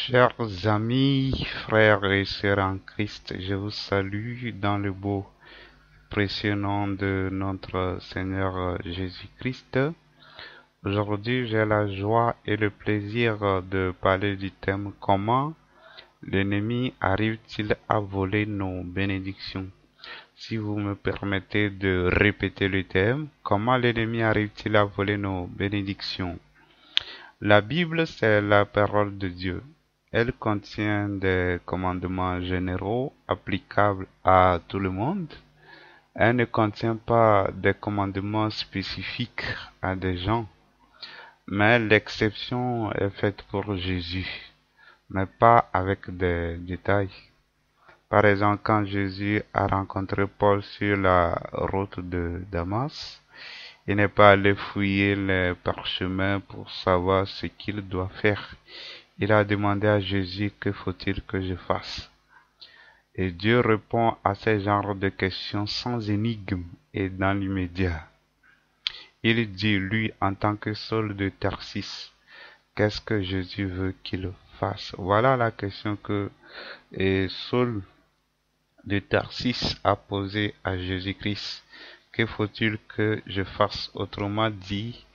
Chers amis, frères et sœurs en Christ, je vous salue dans le beau précieux nom de notre Seigneur Jésus-Christ. Aujourd'hui, j'ai la joie et le plaisir de parler du thème comment l'ennemi arrive-t-il à voler nos bénédictions. Si vous me permettez de répéter le thème, comment l'ennemi arrive-t-il à voler nos bénédictions? La Bible, c'est la parole de Dieu. Elle contient des commandements généraux applicables à tout le monde. Elle ne contient pas des commandements spécifiques à des gens, mais l'exception est faite pour Jésus, mais pas avec des détails. Par exemple, quand Jésus a rencontré Paul sur la route de Damas, il n'est pas allé fouiller les parchemins pour savoir ce qu'il doit faire. Il a demandé à Jésus que faut-il que je fasse. Et Dieu répond à ce genre de questions sans énigme et dans l'immédiat. Il dit, lui, en tant que Saul de Tarsis, qu'est-ce que Jésus veut qu'il fasse? Voilà la question que Saul de Tarsis a posée à Jésus-Christ. Que faut-il que je fasse? Autrement dit,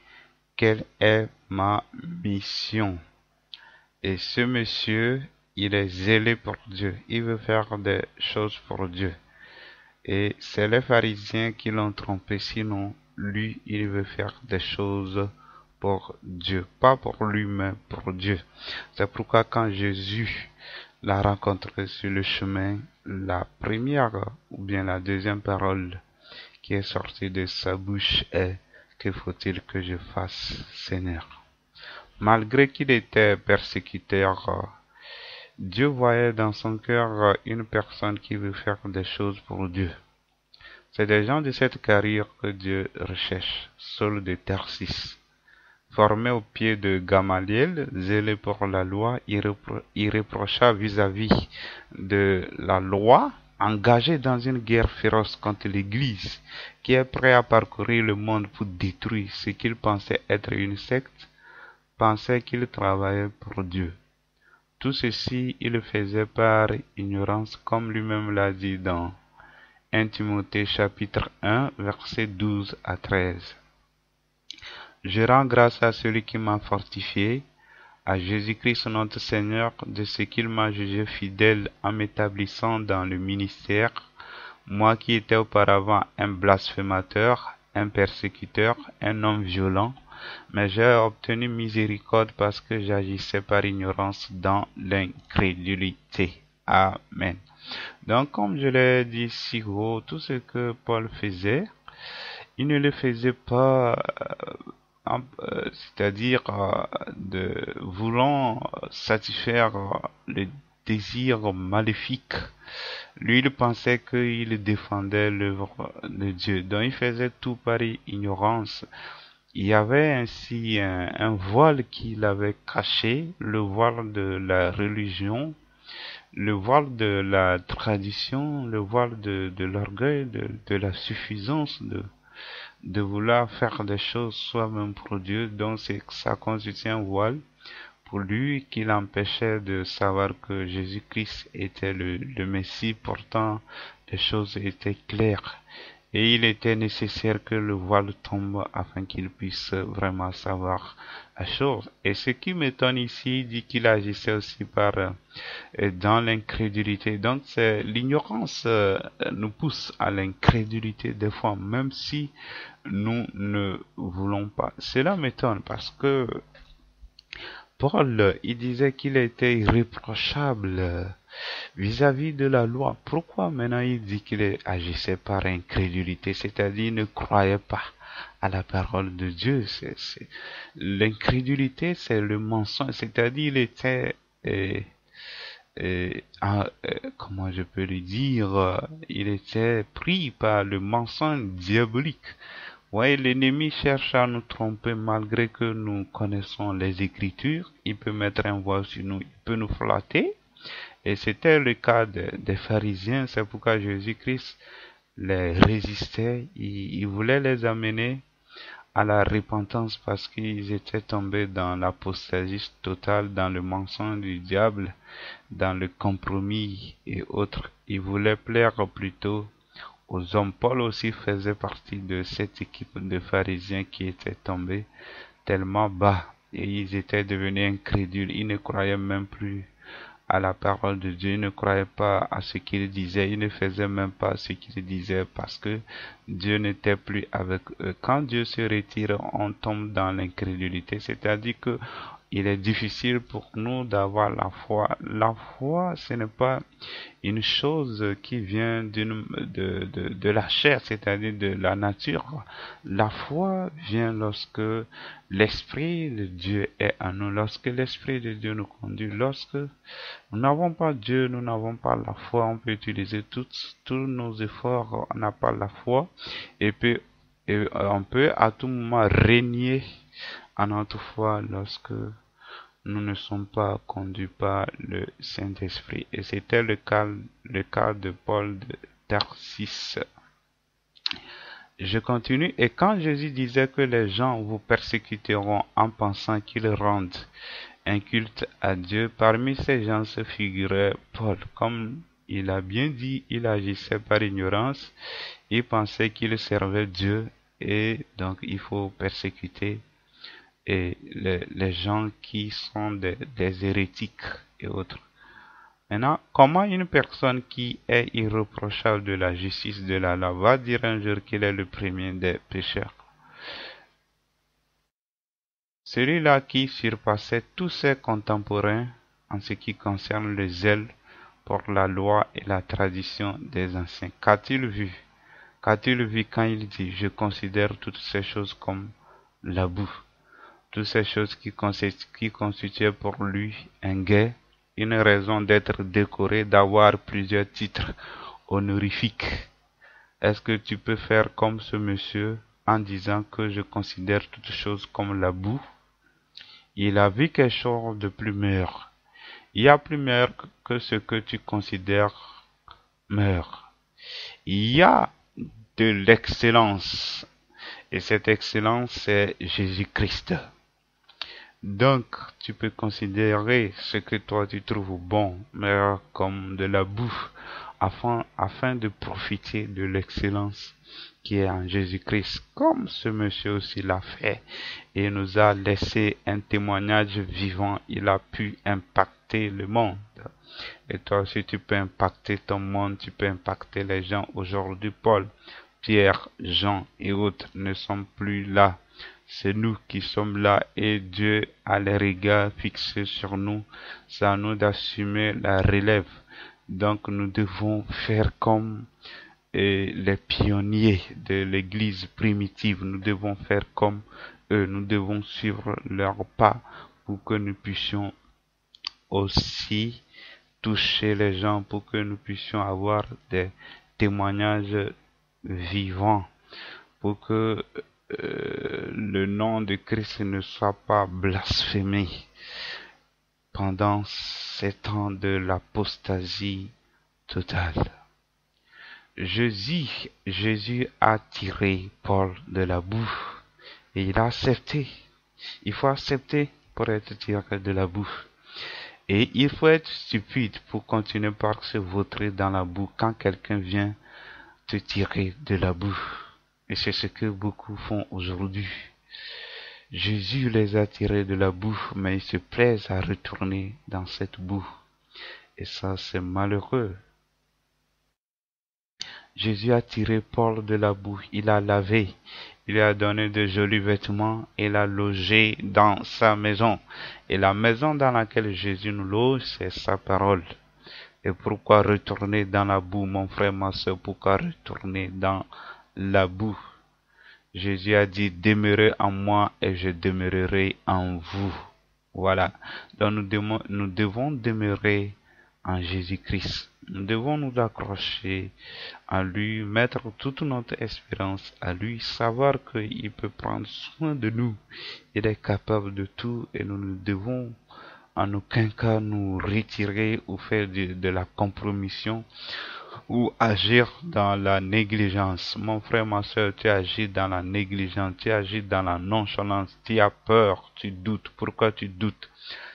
quelle est ma mission? Et ce monsieur, il est zélé pour Dieu. Il veut faire des choses pour Dieu. Et c'est les pharisiens qui l'ont trompé. Sinon, lui, il veut faire des choses pour Dieu. Pas pour lui, mais pour Dieu. C'est pourquoi quand Jésus l'a rencontré sur le chemin, la première ou bien la deuxième parole qui est sortie de sa bouche est « Que faut-il que je fasse, Seigneur ?» Malgré qu'il était persécuteur, Dieu voyait dans son cœur une personne qui veut faire des choses pour Dieu. C'est des gens de cette carrière que Dieu recherche, Saul de Tarsis. Formé au pied de Gamaliel, zélé pour la loi, irréprochable vis-à-vis de la loi, engagé dans une guerre féroce contre l'Église, qui est prêt à parcourir le monde pour détruire ce qu'il pensait être une secte, pensait qu'il travaillait pour Dieu. Tout ceci, il le faisait par ignorance, comme lui-même l'a dit dans 1 Timothée chapitre 1, versets 12 à 13. Je rends grâce à celui qui m'a fortifié, à Jésus-Christ notre Seigneur, de ce qu'il m'a jugé fidèle en m'établissant dans le ministère, moi qui étais auparavant un blasphémateur, un persécuteur, un homme violent, mais j'ai obtenu miséricorde parce que j'agissais par ignorance dans l'incrédulité. Amen. Donc, comme je l'ai dit si haut, tout ce que Paul faisait, il ne le faisait pas, c'est-à-dire de voulant satisfaire le désir maléfique. Lui, il pensait qu'il défendait l'œuvre de Dieu. Donc, il faisait tout par ignorance. Il y avait ainsi un voile qu'il avait caché, le voile de la religion, le voile de la tradition, le voile de l'orgueil, de la suffisance, de vouloir faire des choses soi-même pour Dieu. Donc ça constitue un voile pour lui qui l'empêchait de savoir que Jésus-Christ était le Messie. Pourtant, les choses étaient claires. Et il était nécessaire que le voile tombe afin qu'il puisse vraiment savoir la chose. Et ce qui m'étonne ici, il dit qu'il agissait aussi dans l'incrédulité. Donc c'est l'ignorance nous pousse à l'incrédulité des fois, même si nous ne voulons pas. Cela m'étonne parce que Paul, il disait qu'il était irréprochable vis-à-vis de la loi. Pourquoi maintenant il dit qu'il agissait par incrédulité, c'est-à-dire il ne croyait pas à la parole de Dieu? L'incrédulité, c'est le mensonge, c'est-à-dire il était, comment je peux le dire, il était pris par le mensonge diabolique. Ouais, l'ennemi cherche à nous tromper malgré que nous connaissons les Écritures. Il peut mettre un voile sur nous, il peut nous flatter. Et c'était le cas des pharisiens. C'est pourquoi Jésus-Christ les résistait. Il voulait les amener à la repentance parce qu'ils étaient tombés dans l'apostasie totale, dans le mensonge du diable, dans le compromis et autres. Ils voulaient plaire plutôt aux hommes. Paul aussi faisait partie de cette équipe de pharisiens qui étaient tombés tellement bas et ils étaient devenus incrédules. Ils ne croyaient même plus à la parole de Dieu, ils ne croyaient pas à ce qu'il disait, ils ne faisaient même pas ce qu'il disait parce que Dieu n'était plus avec eux. Quand Dieu se retire, on tombe dans l'incrédulité, c'est-à-dire que il est difficile pour nous d'avoir la foi. La foi, ce n'est pas une chose qui vient de la chair, c'est-à-dire de la nature. La foi vient lorsque l'Esprit de Dieu est en nous, lorsque l'Esprit de Dieu nous conduit, lorsque nous n'avons pas Dieu, nous n'avons pas la foi, on peut utiliser tous nos efforts, on n'a pas la foi, et puis on peut à tout moment régner à notre foi lorsque nous ne sommes pas conduits par le Saint-Esprit. Et c'était le cas de Paul de Tarsis. Je continue. Et quand Jésus disait que les gens vous persécuteront en pensant qu'ils rendent un culte à Dieu, parmi ces gens se figurait Paul. Comme il a bien dit, il agissait par ignorance. Il pensait qu'il servait Dieu et donc il faut persécuter et les gens qui sont des hérétiques et autres. Maintenant, comment une personne qui est irréprochable de la justice de la loi va dire un jour qu'il est le premier des pécheurs? Celui-là qui surpassait tous ses contemporains en ce qui concerne le zèle pour la loi et la tradition des anciens. Qu'a-t-il vu? Qu'a-t-il vu quand il dit « Je considère toutes ces choses comme la boue » toutes ces choses qui constituaient pour lui un gain, une raison d'être décoré, d'avoir plusieurs titres honorifiques. Est-ce que tu peux faire comme ce monsieur en disant que je considère toutes choses comme la boue? Il a vu quelque chose de plus meilleur. Il y a plus meilleur que ce que tu considères meilleur. Il y a de l'excellence. Et cette excellence, c'est Jésus-Christ. Donc, tu peux considérer ce que toi tu trouves bon, meilleur comme de la bouffe, afin de profiter de l'excellence qui est en Jésus-Christ, comme ce monsieur aussi l'a fait, et nous a laissé un témoignage vivant. Il a pu impacter le monde. Et toi aussi, tu peux impacter ton monde, tu peux impacter les gens. Aujourd'hui, Paul, Pierre, Jean et autres ne sont plus là. C'est nous qui sommes là et Dieu a les regards fixés sur nous. C'est à nous d'assumer la relève. Donc nous devons faire comme les pionniers de l'église primitive. Nous devons faire comme eux. Nous devons suivre leurs pas pour que nous puissions aussi toucher les gens, pour que nous puissions avoir des témoignages vivants, pour que le nom de Christ ne soit pas blasphémé pendant ces temps de l'apostasie totale. Jésus a tiré Paul de la boue et il a accepté. Il faut accepter pour être tiré de la boue. Et il faut être stupide pour continuer par se vautrer dans la boue quand quelqu'un vient te tirer de la boue. Et c'est ce que beaucoup font aujourd'hui. Jésus les a tirés de la boue, mais ils se plaisent à retourner dans cette boue. Et ça, c'est malheureux. Jésus a tiré Paul de la boue, il l'a lavé, il lui a donné de jolis vêtements et l'a logé dans sa maison. Et la maison dans laquelle Jésus nous loge, c'est sa parole. Et pourquoi retourner dans la boue, mon frère, ma soeur, pourquoi retourner dans la boue? Jésus a dit, demeurez en moi et je demeurerai en vous. Voilà. Donc nous devons demeurer en Jésus-Christ. Nous devons nous accrocher à lui, mettre toute notre espérance à lui, savoir qu'il peut prendre soin de nous. Il est capable de tout et nous ne devons en aucun cas nous retirer ou faire de la compromission ou agir dans la négligence. Mon frère, ma soeur, tu agis dans la négligence, tu agis dans la nonchalance, tu as peur, tu doutes. Pourquoi tu doutes?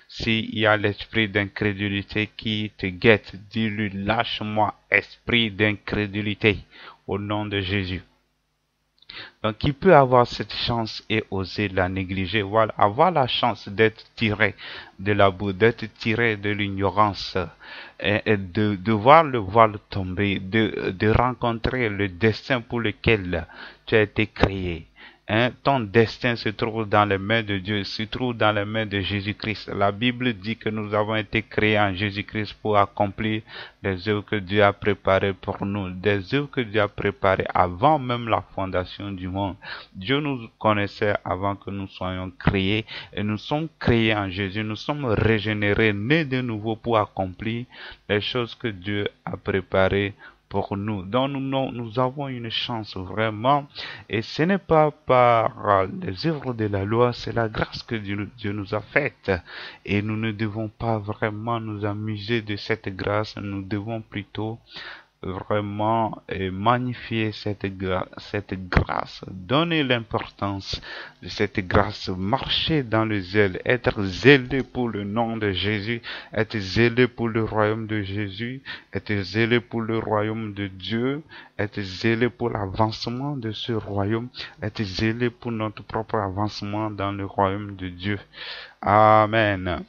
S'il y a l'esprit d'incrédulité qui te guette, dis-lui, lâche-moi, esprit d'incrédulité, au nom de Jésus. Donc, qui peut avoir cette chance et oser la négliger, voilà, avoir la chance d'être tiré de la boue, d'être tiré de l'ignorance, et de voir le voile tomber, de rencontrer le destin pour lequel tu as été créé. Hein, ton destin se trouve dans les mains de Dieu, se trouve dans les mains de Jésus-Christ. La Bible dit que nous avons été créés en Jésus-Christ pour accomplir les œuvres que Dieu a préparées pour nous, des œuvres que Dieu a préparées avant même la fondation du monde. Dieu nous connaissait avant que nous soyons créés et nous sommes créés en Jésus. Nous sommes régénérés, nés de nouveau pour accomplir les choses que Dieu a préparées pour nous. Donc nous avons une chance vraiment, et ce n'est pas par les œuvres de la loi, c'est la grâce que Dieu nous a faite, et nous ne devons pas vraiment nous amuser de cette grâce, nous devons plutôt vraiment magnifier cette grâce, donner l'importance de cette grâce, marcher dans le zèle, être zélé pour le nom de Jésus, être zélé pour le royaume de Jésus, être zélé pour le royaume de Dieu, être zélé pour l'avancement de ce royaume, être zélé pour notre propre avancement dans le royaume de Dieu. Amen.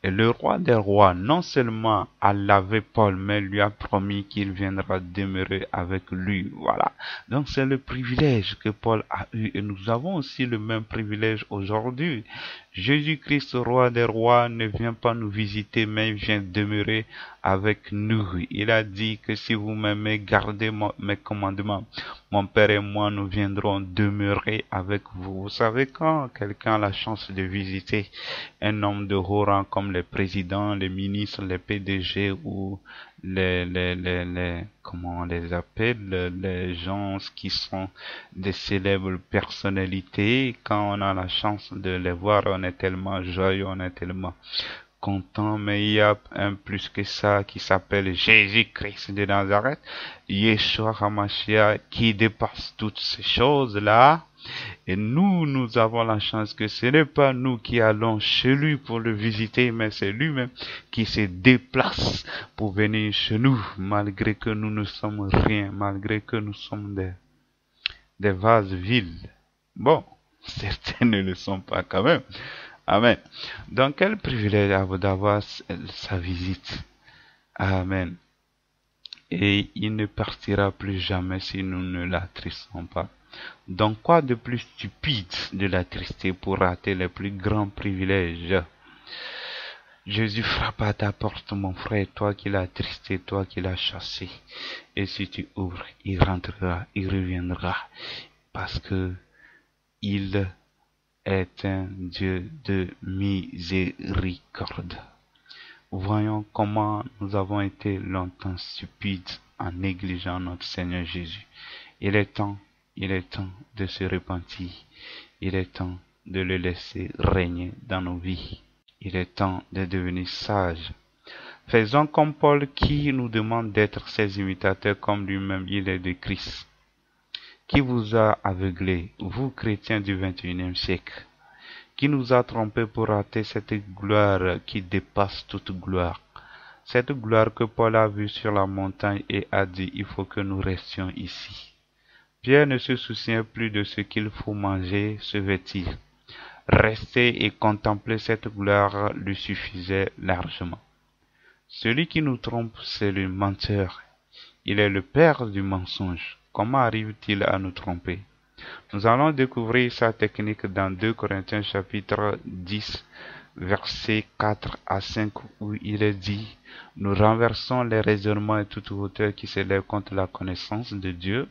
Et le roi des rois, non seulement a lavé Paul, mais lui a promis qu'il viendra demeurer avec lui. Voilà. Donc c'est le privilège que Paul a eu, et nous avons aussi le même privilège aujourd'hui. Jésus-Christ, roi des rois, ne vient pas nous visiter, mais il vient demeurer avec nous. Il a dit que si vous m'aimez, gardez mes commandements. Mon Père et moi, nous viendrons demeurer avec vous. Vous savez, quand quelqu'un a la chance de visiter un homme de haut rang comme les présidents, les ministres, les PDG ou comment on les appelle, les gens qui sont des célèbres personnalités, quand on a la chance de les voir, on est tellement joyeux, on est tellement content, mais il y a un plus que ça qui s'appelle Jésus-Christ de Nazareth, Yeshua HaMashiach, qui dépasse toutes ces choses-là. Et nous avons la chance que ce n'est pas nous qui allons chez lui pour le visiter, mais c'est lui-même qui se déplace pour venir chez nous, malgré que nous ne sommes rien, malgré que nous sommes des vases vides. Bon, certains ne le sont pas quand même. Amen. Donc, quel privilège d'avoir sa visite. Amen. Et il ne partira plus jamais si nous ne l'attristons pas. Donc, quoi de plus stupide de l'attrister pour rater les plus grands privilèges? Jésus frappe à ta porte, mon frère, toi qui l'as attristé, toi qui l'as chassé. Et si tu ouvres, il rentrera, il reviendra. Parce que il est un Dieu de miséricorde. Voyons comment nous avons été longtemps stupides en négligeant notre Seigneur Jésus. Il est temps de se repentir. Il est temps de le laisser régner dans nos vies. Il est temps de devenir sages. Faisons comme Paul qui nous demande d'être ses imitateurs comme lui-même il est de Christ. Qui vous a aveuglés, vous chrétiens du XXIe siècle? Qui nous a trompés pour rater cette gloire qui dépasse toute gloire? Cette gloire que Paul a vue sur la montagne et a dit, il faut que nous restions ici. Pierre ne se souciait plus de ce qu'il faut manger, se vêtir. Rester et contempler cette gloire lui suffisait largement. Celui qui nous trompe, c'est le menteur. Il est le père du mensonge. Comment arrive-t-il à nous tromper? Nous allons découvrir sa technique dans 2 Corinthiens chapitre 10, versets 4 à 5, où il est dit, « Nous renversons les raisonnements et toute hauteur qui s'élève contre la connaissance de Dieu,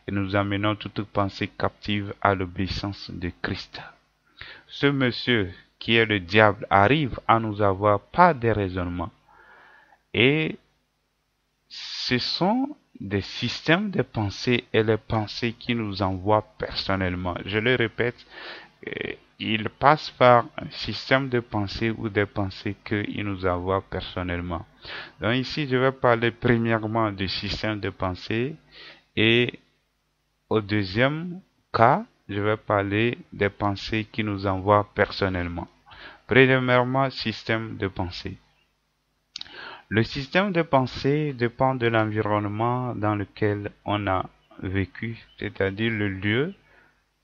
et nous amenons toute pensée captive à l'obéissance de Christ. » Ce monsieur, qui est le diable, arrive à nous avoir par des raisonnements. Et ce sont des systèmes de pensée et les pensées qui nous envoient personnellement. Je le répète, il passe par un système de pensée ou des pensées qu'il nous envoie personnellement. Donc ici, je vais parler premièrement du système de pensée et au deuxième cas, je vais parler des pensées qui nous envoient personnellement. Premièrement, système de pensée. Le système de pensée dépend de l'environnement dans lequel on a vécu, c'est-à-dire le lieu,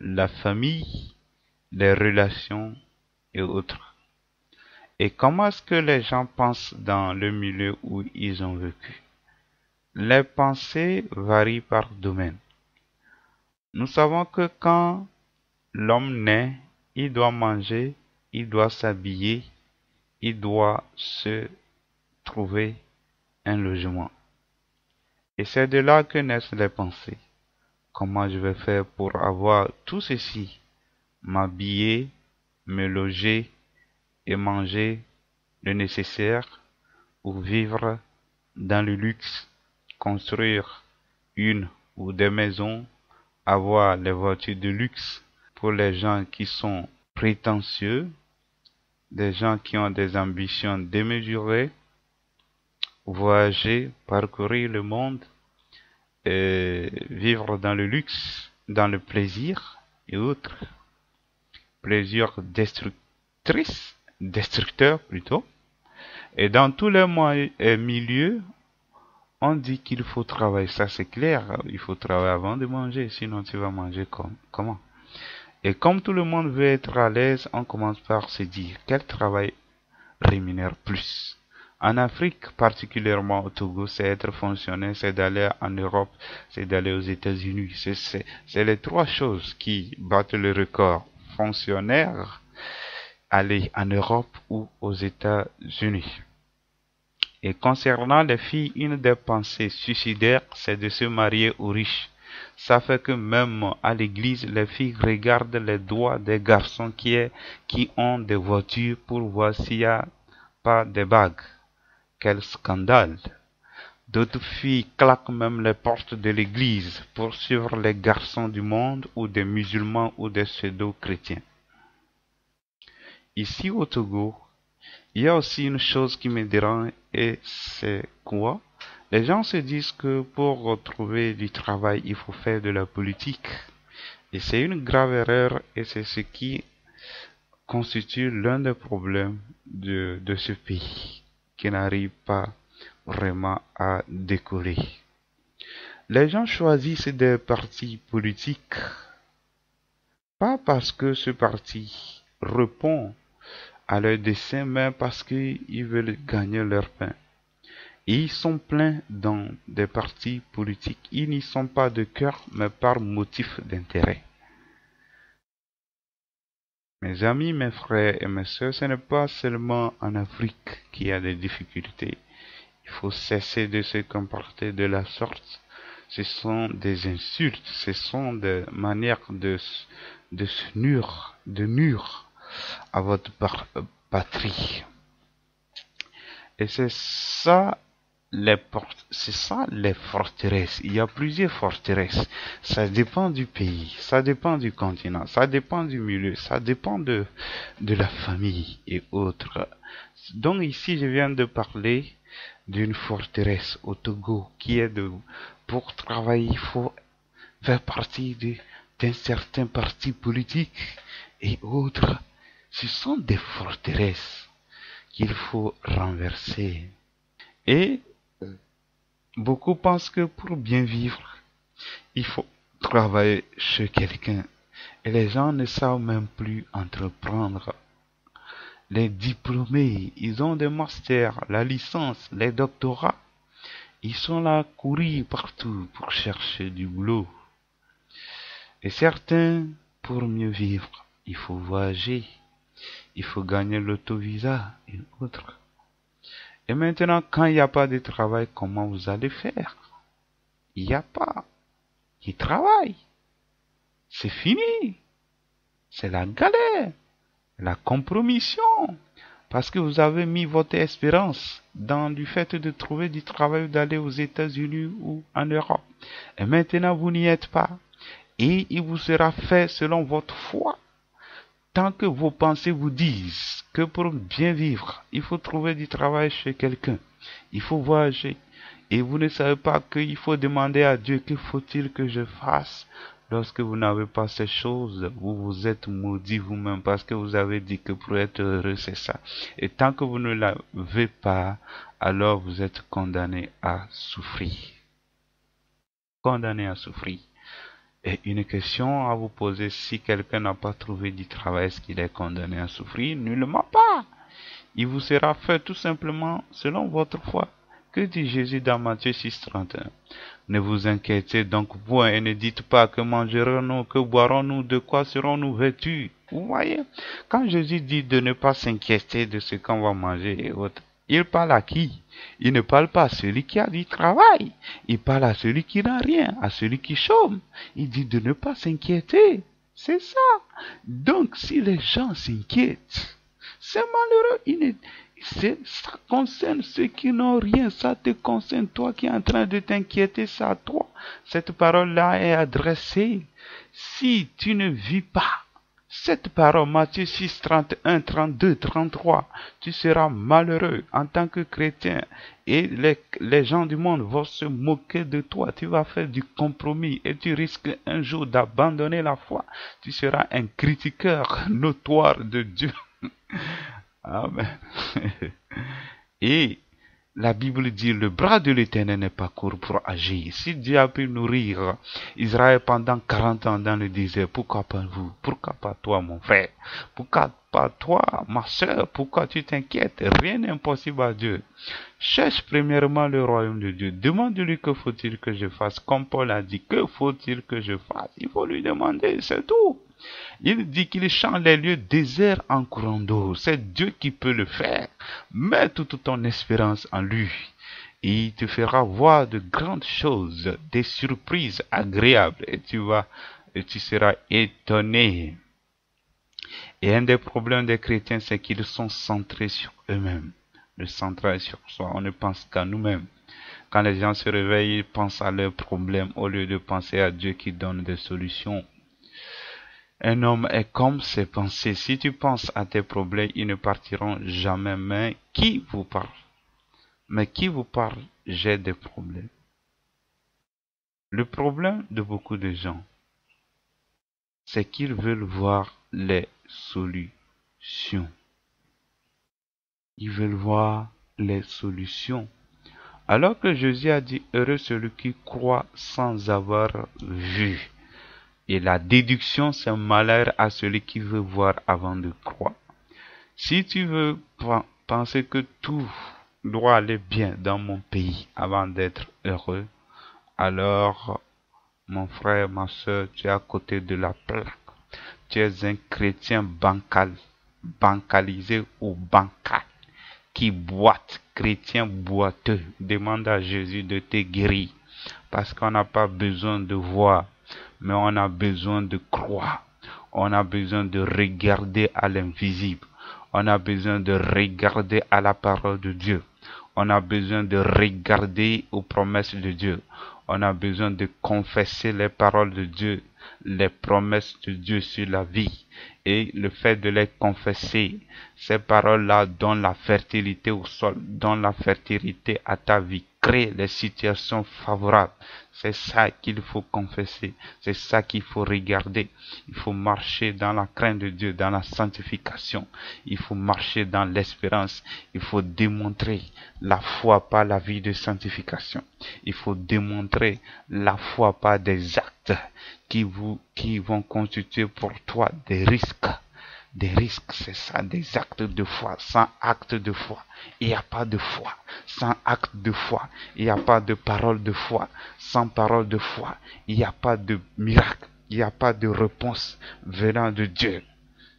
la famille, les relations et autres. Et comment est-ce que les gens pensent dans le milieu où ils ont vécu? Les pensées varient par domaine. Nous savons que quand l'homme naît, il doit manger, il doit s'habiller, il doit se trouver un logement. Et c'est de là que naissent les pensées. Comment je vais faire pour avoir tout ceci? M'habiller, me loger et manger le nécessaire pour vivre dans le luxe, construire une ou des maisons, avoir les voitures de luxe pour les gens qui sont prétentieux, des gens qui ont des ambitions démesurées, voyager, parcourir le monde, et vivre dans le luxe, dans le plaisir et autres. Plaisir destructeur plutôt. Et dans tous les milieux, on dit qu'il faut travailler. Ça c'est clair, il faut travailler avant de manger, sinon tu vas manger comment? Et comme tout le monde veut être à l'aise, on commence par se dire quel travail rémunère plus. En Afrique, particulièrement au Togo, c'est être fonctionnaire, c'est d'aller en Europe, c'est d'aller aux États-Unis. C'est les trois choses qui battent le record. Fonctionnaire, aller en Europe ou aux États-Unis. Et concernant les filles, une des pensées suicidaires, c'est de se marier aux riches. Ça fait que même à l'église, les filles regardent les doigts des garçons qui ont des voitures pour voir s'il n'y a pas de bagues. Quel scandale! D'autres filles claquent même les portes de l'église pour suivre les garçons du monde ou des musulmans ou des pseudo-chrétiens. Ici au Togo, il y a aussi une chose qui me dérange et c'est quoi? Les gens se disent que pour trouver du travail, il faut faire de la politique. Et c'est une grave erreur et c'est ce qui constitue l'un des problèmes de ce pays qui n'arrive pas vraiment à décoller. Les gens choisissent des partis politiques pas parce que ce parti répond à leur dessein, mais parce qu'ils veulent gagner leur pain. Et ils sont pleins dans des partis politiques. Ils n'y sont pas de cœur, mais par motif d'intérêt. Mes amis, mes frères et mes sœurs, ce n'est pas seulement en Afrique qu'il y a des difficultés. Il faut cesser de se comporter de la sorte. Ce sont des insultes, ce sont des manières de se nuire à votre patrie. Et c'est ça les forteresses. Il y a plusieurs forteresses. Ça dépend du pays, ça dépend du continent, ça dépend du milieu, ça dépend de la famille et autres. Donc ici, je viens de parler d'une forteresse au Togo qui est pour travailler, il faut faire partie d'un certain parti politique et autres. Ce sont des forteresses qu'il faut renverser. Et beaucoup pensent que pour bien vivre, il faut travailler chez quelqu'un. Et les gens ne savent même plus entreprendre. Les diplômés, ils ont des masters, la licence, les doctorats. Ils sont là à courir partout pour chercher du boulot. Et certains, pour mieux vivre, il faut voyager. Il faut gagner l'autovisa et autres. Et maintenant, quand il n'y a pas de travail, comment vous allez faire? Il n'y a pas. Qui travaille? C'est fini. C'est la galère, la compromission. Parce que vous avez mis votre espérance dans le fait de trouver du travail, d'aller aux États-Unis ou en Europe. Et maintenant, vous n'y êtes pas. Et il vous sera fait selon votre foi. tant que vos pensées vous disent que pour bien vivre, il faut trouver du travail chez quelqu'un, il faut voyager, et vous ne savez pas qu'il faut demander à Dieu que faut-il que je fasse. Lorsque vous n'avez pas ces choses, vous vous êtes maudit vous-même parce que vous avez dit que pour être heureux, c'est ça. Et tant que vous ne l'avez pas, alors vous êtes condamné à souffrir. Condamné à souffrir. Et une question à vous poser, si quelqu'un n'a pas trouvé du travail, est-ce qu'il est condamné à souffrir? Nullement pas. Il vous sera fait tout simplement selon votre foi. Que dit Jésus dans Matthieu 6,31? Ne vous inquiétez donc point et ne dites pas que mangerons-nous, que boirons-nous, de quoi serons-nous vêtus. Vous voyez, quand Jésus dit de ne pas s'inquiéter de ce qu'on va manger et autres, il parle à qui? Il ne parle pas à celui qui a du travail. Il parle à celui qui n'a rien, à celui qui chôme. Il dit de ne pas s'inquiéter. C'est ça. Donc, si les gens s'inquiètent, c'est malheureux. Ça concerne ceux qui n'ont rien. Ça te concerne toi qui es en train de t'inquiéter. Ça à toi. Cette parole-là est adressée. Si tu ne vis pas cette parole, Matthieu 6, 31, 32, 33, tu seras malheureux en tant que chrétien et les gens du monde vont se moquer de toi. Tu vas faire du compromis et tu risques un jour d'abandonner la foi. Tu seras un critiqueur notoire de Dieu. Amen. Et la Bible dit, le bras de l'Éternel n'est pas court pour agir. Si Dieu a pu nourrir Israël pendant 40 ans dans le désert, pourquoi pas vous? Pourquoi pas toi, mon frère? Pourquoi pas toi, ma soeur? Pourquoi tu t'inquiètes? Rien n'est impossible à Dieu. Cherche premièrement le royaume de Dieu. Demande-lui que faut-il que je fasse. Comme Paul a dit, que faut-il que je fasse? Il faut lui demander, c'est tout. Il dit qu'il change les lieux déserts en courant d'eau. C'est Dieu qui peut le faire. Mets toute ton espérance en lui. Et il te fera voir de grandes choses, des surprises agréables. Et tu seras étonné. Et un des problèmes des chrétiens, c'est qu'ils sont centrés sur eux-mêmes. Le centrage sur soi. On ne pense qu'à nous-mêmes. Quand les gens se réveillent, ils pensent à leurs problèmes au lieu de penser à Dieu qui donne des solutions. Un homme est comme ses pensées. Si tu penses à tes problèmes, ils ne partiront jamais. Mais qui vous parle? Mais qui vous parle? J'ai des problèmes. Le problème de beaucoup de gens, c'est qu'ils veulent voir les solutions. Ils veulent voir les solutions. Alors que Jésus a dit, heureux celui qui croit sans avoir vu. Et la déduction, c'est malheur à celui qui veut voir avant de croire. Si tu veux penser que tout doit aller bien dans mon pays avant d'être heureux, alors, mon frère, ma soeur, tu es à côté de la plaque. Tu es un chrétien bancalisé ou bancal, qui boite, chrétien boiteux. Demande à Jésus de te guérir, parce qu'on n'a pas besoin de voir, mais on a besoin de croire. On a besoin de regarder à l'invisible. On a besoin de regarder à la parole de Dieu. On a besoin de regarder aux promesses de Dieu. On a besoin de confesser les paroles de Dieu, les promesses de Dieu sur la vie. Et le fait de les confesser, ces paroles-là donnent la fertilité au sol, donnent la fertilité à ta vie, créent les situations favorables. C'est ça qu'il faut confesser, c'est ça qu'il faut regarder. Il faut marcher dans la crainte de Dieu, dans la sanctification. Il faut marcher dans l'espérance. Il faut démontrer la foi par la vie de sanctification. Il faut démontrer la foi par des actes qui vont constituer pour toi des risques. Des risques, c'est ça, des actes de foi. Sans acte de foi, il n'y a pas de foi. Sans acte de foi, il n'y a pas de parole de foi. Sans parole de foi, il n'y a pas de miracle. Il n'y a pas de réponse venant de Dieu.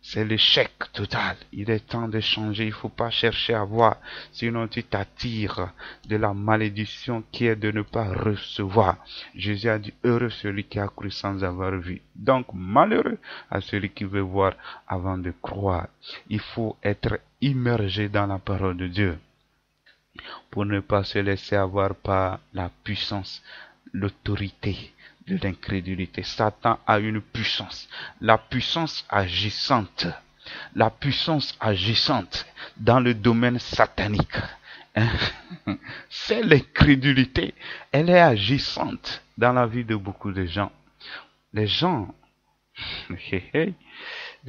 C'est l'échec total. Il est temps de changer. Il ne faut pas chercher à voir. Sinon, tu t'attires de la malédiction qui est de ne pas recevoir. Jésus a dit, heureux celui qui a cru sans avoir vu. Donc, malheureux à celui qui veut voir avant de croire. Il faut être immergé dans la parole de Dieu pour ne pas se laisser avoir par la puissance, l'autorité de l'incrédulité. Satan a une puissance. La puissance agissante la puissance agissante dans le domaine satanique. Hein? C'est l'incrédulité. Elle est agissante dans la vie de beaucoup de gens. Les gens, j'ai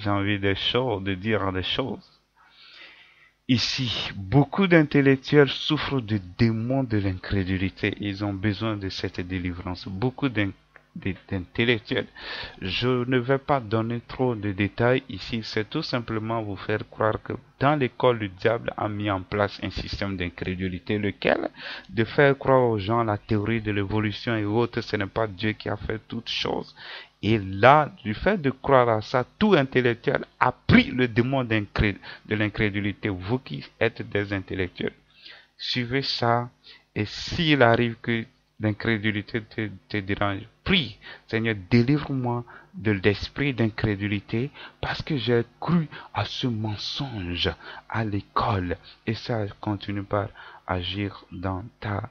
envie de dire des choses. Ici, beaucoup d'intellectuels souffrent de démons de l'incrédulité. Ils ont besoin de cette délivrance. Beaucoup d'intellectuels. Je ne vais pas donner trop de détails ici. C'est tout simplement vous faire croire que dans l'école, le diable a mis en place un système d'incrédulité, lequel de faire croire aux gens la théorie de l'évolution et autres, ce n'est pas Dieu qui a fait toutes choses. Et là, du fait de croire à ça, tout intellectuel a pris le démon de l'incrédulité. Vous qui êtes des intellectuels, suivez ça. Et s'il arrive que l'incrédulité te dérange, prie, Seigneur, délivre-moi de l'esprit d'incrédulité parce que j'ai cru à ce mensonge à l'école. Et ça continue par agir dans ta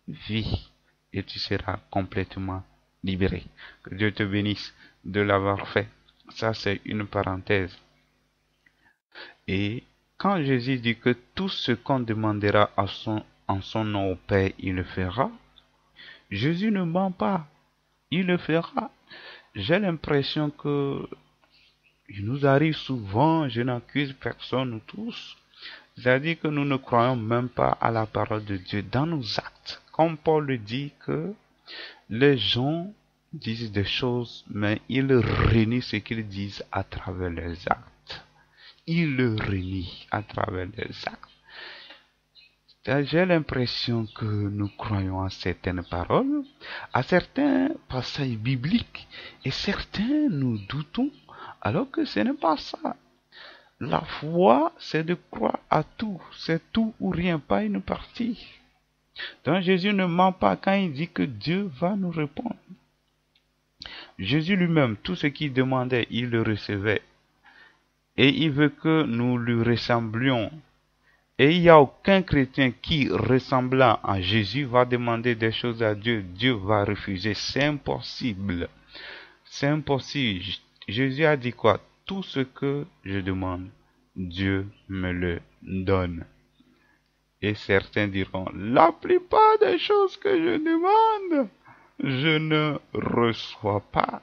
vie. Et tu seras complètement libéré. Que Dieu te bénisse de l'avoir fait. Ça, c'est une parenthèse. Et quand Jésus dit que tout ce qu'on demandera en son nom au Père, il le fera, Jésus ne ment pas. Il le fera. J'ai l'impression que il nous arrive souvent, je n'accuse personne, nous tous, c'est-à-dire que nous ne croyons même pas à la parole de Dieu dans nos actes. Comme Paul le dit que les gens disent des choses, mais ils renient ce qu'ils disent à travers leurs actes. Ils le renient à travers leurs actes. J'ai l'impression que nous croyons à certaines paroles, à certains passages bibliques, et certains nous doutons, alors que ce n'est pas ça. La foi, c'est de croire à tout, c'est tout ou rien, pas une partie. Donc Jésus ne ment pas quand il dit que Dieu va nous répondre. Jésus lui-même, tout ce qu'il demandait, il le recevait. Et il veut que nous lui ressemblions. Et il n'y a aucun chrétien qui, ressemblant à Jésus, va demander des choses à Dieu. Dieu va refuser. C'est impossible. C'est impossible. Jésus a dit quoi? Tout ce que je demande, Dieu me le donne. Et certains diront, la plupart des choses que je demande, je ne reçois pas.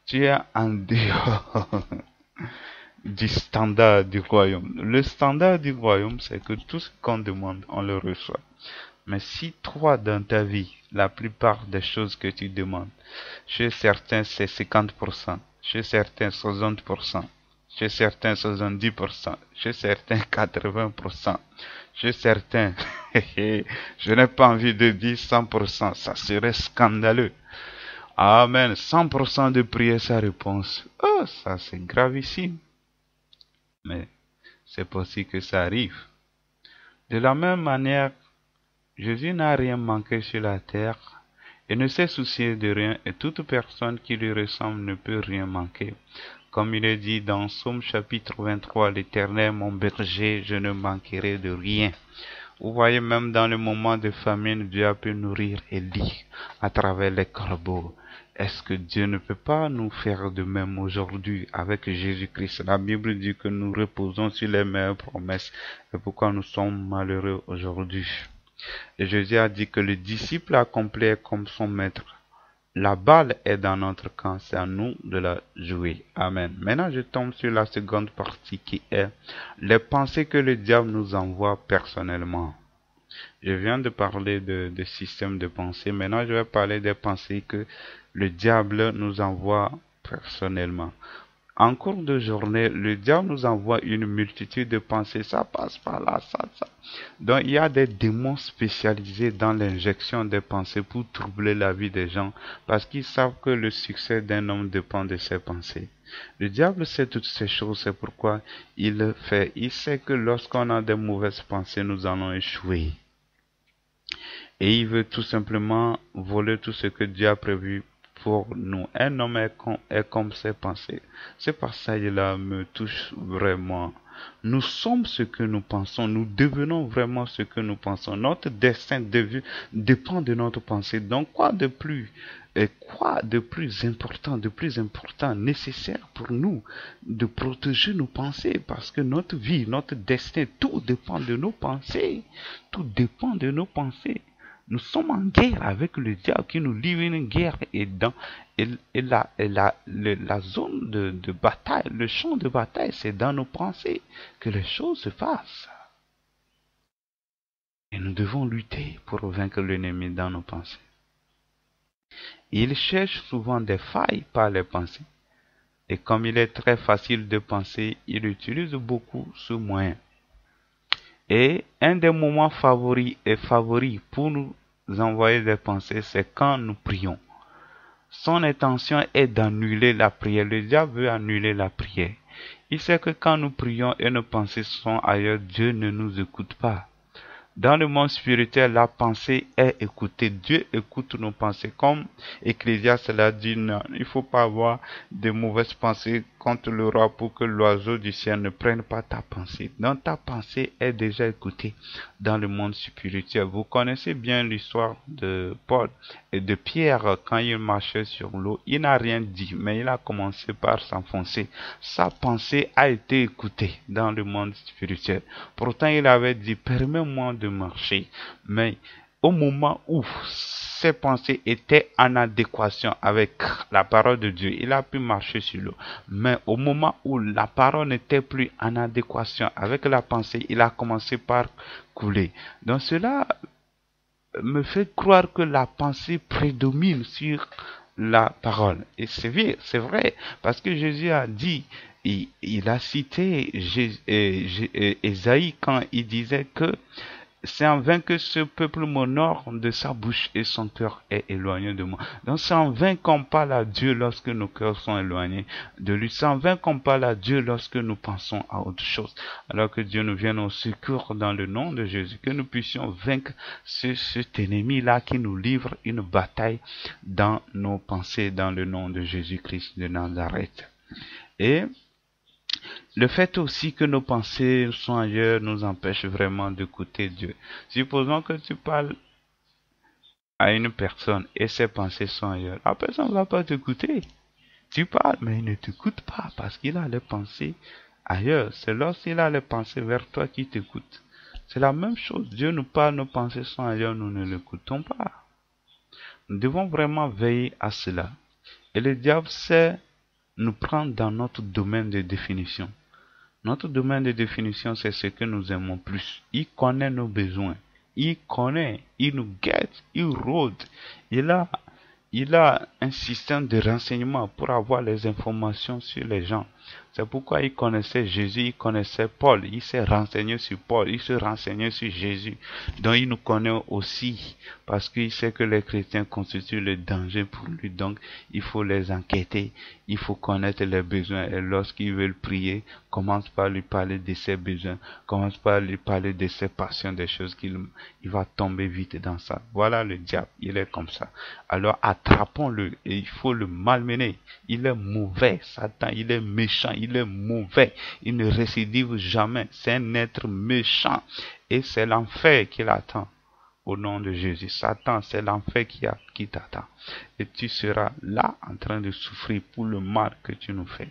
Tu es en dehors du standard du royaume. Le standard du royaume, c'est que tout ce qu'on demande, on le reçoit. Mais si toi, dans ta vie, la plupart des choses que tu demandes, chez certains, c'est 50%, chez certains, 60%, chez certains, 70%, chez certains, 80%, chez certains, je n'ai pas envie de dire 100%, ça serait scandaleux. Amen, 100% de prière, sa réponse. Oh, ça c'est gravissime. Mais c'est possible que ça arrive. De la même manière, Jésus n'a rien manqué sur la terre et ne s'est soucié de rien, et toute personne qui lui ressemble ne peut rien manquer. Comme il est dit dans Psaume chapitre 23, l'Éternel mon berger, je ne manquerai de rien. Vous voyez, même dans le moment de famine, Dieu a pu nourrir Élie à travers les corbeaux. Est-ce que Dieu ne peut pas nous faire de même aujourd'hui avec Jésus-Christ? La Bible dit que nous reposons sur les meilleures promesses. Et pourquoi nous sommes malheureux aujourd'hui? Et Jésus a dit que le disciple accompli est comme son maître. La balle est dans notre camp, c'est à nous de la jouer. Amen. Maintenant, je tombe sur la seconde partie qui est les pensées que le diable nous envoie personnellement. Je viens de parler de système de pensée. Maintenant, je vais parler des pensées que le diable nous envoie personnellement. En cours de journée, le diable nous envoie une multitude de pensées. Ça passe par là, ça. Donc, il y a des démons spécialisés dans l'injection des pensées pour troubler la vie des gens parce qu'ils savent que le succès d'un homme dépend de ses pensées. Le diable sait toutes ces choses, c'est pourquoi il le fait. Il sait que lorsqu'on a des mauvaises pensées, nous allons échouer. Et il veut tout simplement voler tout ce que Dieu a prévu pour nous. Un homme est comme ses pensées. Ce passage-là me touche vraiment. Nous sommes ce que nous pensons. Nous devenons vraiment ce que nous pensons. Notre destin dépend de notre pensée. Donc, quoi de plus quoi de plus important, nécessaire pour nous de protéger nos pensées, parce que notre vie, notre destin, tout dépend de nos pensées. Tout dépend de nos pensées. Nous sommes en guerre avec le diable qui nous livre une guerre, la zone de bataille, le champ de bataille, c'est dans nos pensées que les choses se passent. Et nous devons lutter pour vaincre l'ennemi dans nos pensées. Il cherche souvent des failles par les pensées. Et comme il est très facile de penser, il utilise beaucoup ce moyen. Et un des moments favoris pour nous envoyer des pensées, c'est quand nous prions. Son intention est d'annuler la prière. Le diable veut annuler la prière. Il sait que quand nous prions et nos pensées sont ailleurs, Dieu ne nous écoute pas. Dans le monde spirituel, la pensée est écoutée. Dieu écoute nos pensées. Comme Ecclésiaste l'a dit, non, il ne faut pas avoir de mauvaises pensées contre le roi pour que l'oiseau du ciel ne prenne pas ta pensée. Donc ta pensée est déjà écoutée dans le monde spirituel. Vous connaissez bien l'histoire de Paul et de Pierre quand il marchait sur l'eau. Il n'a rien dit, mais il a commencé par s'enfoncer. Sa pensée a été écoutée dans le monde spirituel. Pourtant, il avait dit, permets-moi de marcher. Mais au moment où ses pensées étaient en adéquation avec la parole de Dieu, il a pu marcher sur l'eau. Mais au moment où la parole n'était plus en adéquation avec la pensée, il a commencé par couler. Donc cela me fait croire que la pensée prédomine sur la parole. Et c'est vrai, parce que Jésus a dit, il a cité Ésaïe quand il disait que c'est en vain que ce peuple m'honore de sa bouche et son cœur est éloigné de moi. Donc c'est en vain qu'on parle à Dieu lorsque nos cœurs sont éloignés de lui. C'est en vain qu'on parle à Dieu lorsque nous pensons à autre chose. Alors que Dieu nous vienne au secours dans le nom de Jésus. Que nous puissions vaincre cet ennemi-là qui nous livre une bataille dans nos pensées dans le nom de Jésus-Christ de Nazareth. Et le fait aussi que nos pensées sont ailleurs nous empêche vraiment d'écouter Dieu. Supposons que tu parles à une personne et ses pensées sont ailleurs. La personne ne va pas t'écouter. Tu parles, mais il ne t'écoute pas parce qu'il a les pensées ailleurs. C'est lorsqu'il a les pensées vers toi qu'il t'écoute. C'est la même chose. Dieu nous parle, nos pensées sont ailleurs, nous ne l'écoutons pas. Nous devons vraiment veiller à cela. Et le diable sait nous prendre dans notre domaine de définition. Notre domaine de définition, c'est ce que nous aimons plus. Il connaît nos besoins. Il connaît, il nous guette, il rôde. Il a un système de renseignement pour avoir les informations sur les gens. C'est pourquoi il connaissait Jésus, il connaissait Paul, il s'est renseigné sur Paul, il s'est renseigné sur Jésus. Donc il nous connaît aussi parce qu'il sait que les chrétiens constituent le danger pour lui. Donc il faut les enquêter, il faut connaître les besoins. Et lorsqu'ils veulent prier, commence par lui parler de ses besoins, commence par lui parler de ses passions, des choses qu'il va tomber vite dans ça. Voilà le diable, il est comme ça. Alors attrapons-le et il faut le malmener. Il est mauvais, Satan, il est méchant, il est mauvais. Il ne récidive jamais. C'est un être méchant et c'est l'enfer qui l'attend. Au nom de Jésus, Satan, c'est l'enfer qui t'attend. Et tu seras là en train de souffrir pour le mal que tu nous fais.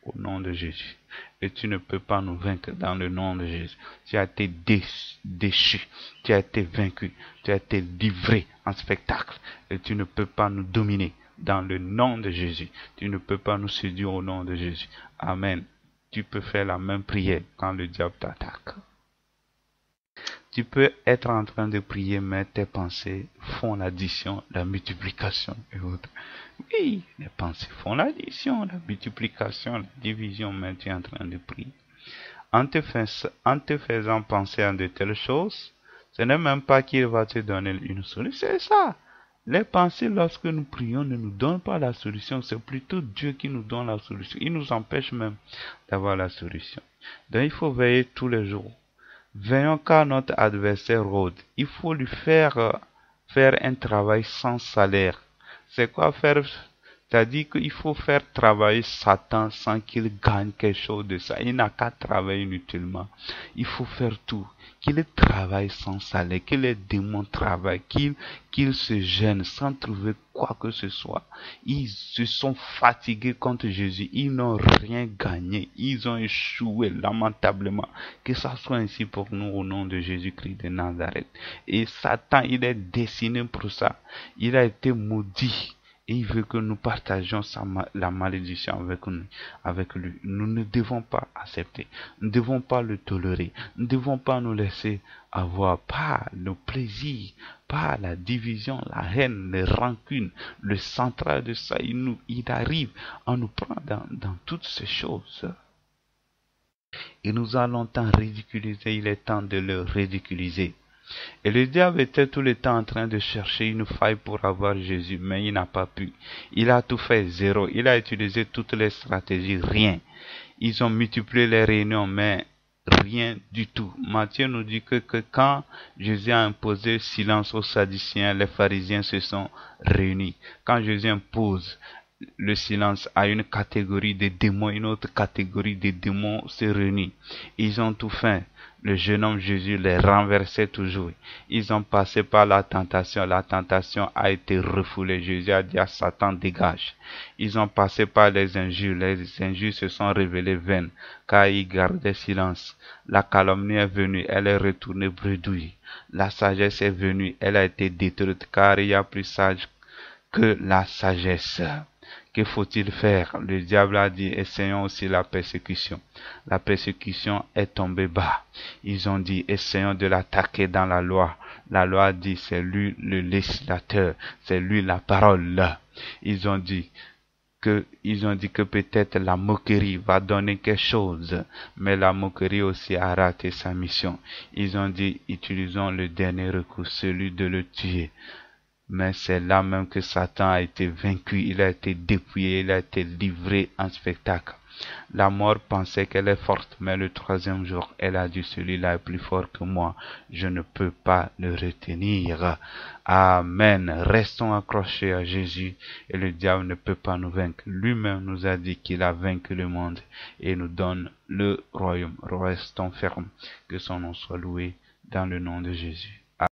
Au nom de Jésus. Et tu ne peux pas nous vaincre dans le nom de Jésus. Tu as été déchu. Tu as été vaincu. Tu as été livré en spectacle. Et tu ne peux pas nous dominer dans le nom de Jésus. Tu ne peux pas nous séduire au nom de Jésus. Amen. Tu peux faire la même prière quand le diable t'attaque. Tu peux être en train de prier, mais tes pensées font l'addition, la multiplication et autres. Oui, les pensées font l'addition, la multiplication, la division, mais tu es en train de prier. En te faisant penser à de telles choses, ce n'est même pas qu'il va te donner une solution. C'est ça. Les pensées, lorsque nous prions, ne nous donnent pas la solution. C'est plutôt Dieu qui nous donne la solution. Il nous empêche même d'avoir la solution. Donc, il faut veiller tous les jours. Veillons car notre adversaire rôde. Il faut lui faire un travail sans salaire. C'est quoi faire C'est-à-dire qu'il faut faire travailler Satan sans qu'il gagne quelque chose de ça. Il n'a qu'à travailler inutilement. Il faut faire tout. Qu'il travaille sans salaire, que les démons travaillent, qu'ils se gênent sans trouver quoi que ce soit. Ils se sont fatigués contre Jésus. Ils n'ont rien gagné. Ils ont échoué lamentablement. Que ça soit ainsi pour nous au nom de Jésus-Christ de Nazareth. Et Satan, il est destiné pour ça. Il a été maudit. Et il veut que nous partagions la malédiction avec lui. Nous ne devons pas accepter. Nous ne devons pas le tolérer. Nous ne devons pas nous laisser avoir par nos plaisirs, par la division, la haine, les rancunes. Le central de ça, il arrive à nous prendre dans toutes ces choses. Et nous a longtemps ridiculisé. Il est temps de le ridiculiser. Et le diable était tout le temps en train de chercher une faille pour avoir Jésus, mais il n'a pas pu. Il a tout fait zéro. Il a utilisé toutes les stratégies, rien. Ils ont multiplié les réunions, mais rien du tout. Matthieu nous dit que quand Jésus a imposé silence aux Sadduciens, les pharisiens se sont réunis. Quand Jésus impose le silence à une catégorie de démons, une autre catégorie de démons se réunit. Ils ont tout fait. Le jeune homme Jésus les renversait toujours. Ils ont passé par la tentation. La tentation a été refoulée. Jésus a dit à Satan, dégage. Ils ont passé par les injures. Les injures se sont révélées vaines, car ils gardaient silence. La calomnie est venue. Elle est retournée bredouille. La sagesse est venue. Elle a été détruite, car il y a plus sage que la sagesse. Que faut-il faire? Le diable a dit, essayons aussi la persécution. La persécution est tombée bas. Ils ont dit, essayons de l'attaquer dans la loi. La loi dit, c'est lui le législateur, c'est lui la parole. Ils ont dit que peut-être la moquerie va donner quelque chose, mais la moquerie aussi a raté sa mission. Ils ont dit, utilisons le dernier recours, celui de le tuer. Mais c'est là même que Satan a été vaincu, il a été dépouillé, il a été livré en spectacle. La mort pensait qu'elle est forte, mais le troisième jour, elle a dit, celui-là est plus fort que moi, je ne peux pas le retenir. Amen. Restons accrochés à Jésus et le diable ne peut pas nous vaincre. Lui-même nous a dit qu'il a vaincu le monde et nous donne le royaume. Restons fermes, que son nom soit loué dans le nom de Jésus.